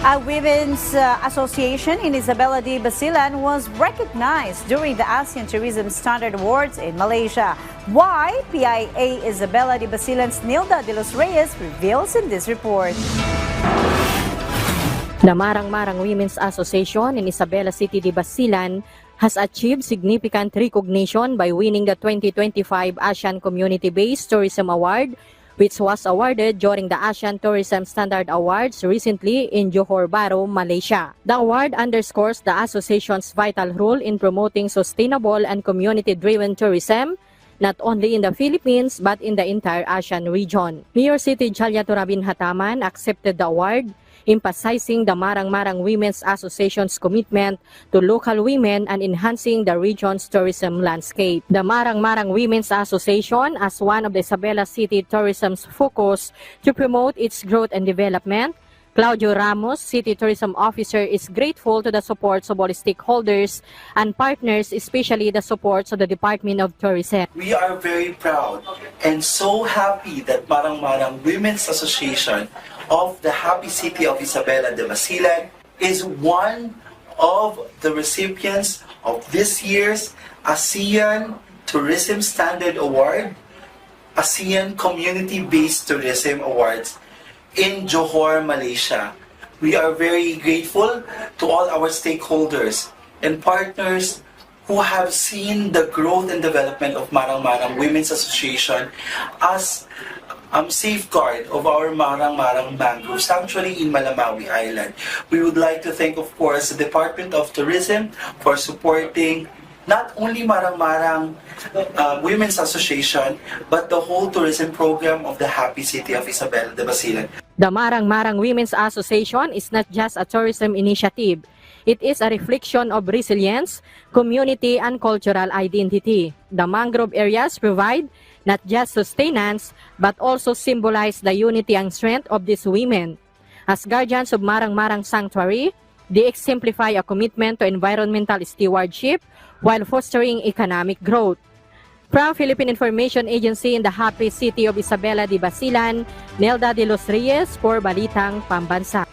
A women's association in Isabela de Basilan was recognized during the ASEAN Tourism Standard Awards in Malaysia. Why? PIA Isabela de Basilan's Nilda de los Reyes reveals in this report. The Marang-Marang Women's Association in Isabela City de Basilan has achieved significant recognition by winning the 2025 ASEAN Community-Based Tourism Award, which was awarded during the ASEAN Tourism Standard Awards recently in Johor Bahru, Malaysia. The award underscores the association's vital role in promoting sustainable and community-driven tourism, not only in the Philippines but in the entire ASEAN region. Mayor Siti Jalyatura Binhataman accepted the award, emphasizing the Marang-Marang Women's Association's commitment to local women and enhancing the region's tourism landscape. The Marang-Marang Women's Association, as one of the Isabela City Tourism's focus to promote its growth and development, Claudio Ramos, City Tourism Officer, is grateful to the supports of all stakeholders and partners, especially the supports of the Department of Tourism. We are very proud and so happy that Marang-Marang Women's Association of the Happy City of Isabela de Basilan is one of the recipients of this year's ASEAN Tourism Standard Award, ASEAN Community-Based Tourism Awards in Johor, Malaysia. We are very grateful to all our stakeholders and partners who have seen the growth and development of Marang-Marang Women's Association as safeguard of our Marang-Marang Mangrove Sanctuary in Malamawi Island. We would like to thank, of course, the Department of Tourism for supporting not only Marang-Marang Women's Association, but the whole tourism program of the Happy City of Isabela de Basilan. The Marang-Marang Women's Association is not just a tourism initiative. It is a reflection of resilience, community, and cultural identity. The mangrove areas provide not just sustenance, but also symbolize the unity and strength of these women. As guardians of Marang-Marang Sanctuary, they exemplify a commitment to environmental stewardship while fostering economic growth. From Philippine Information Agency in the Happy City of Isabela de Basilan, Nilda de los Reyes for Balitang Pambansa.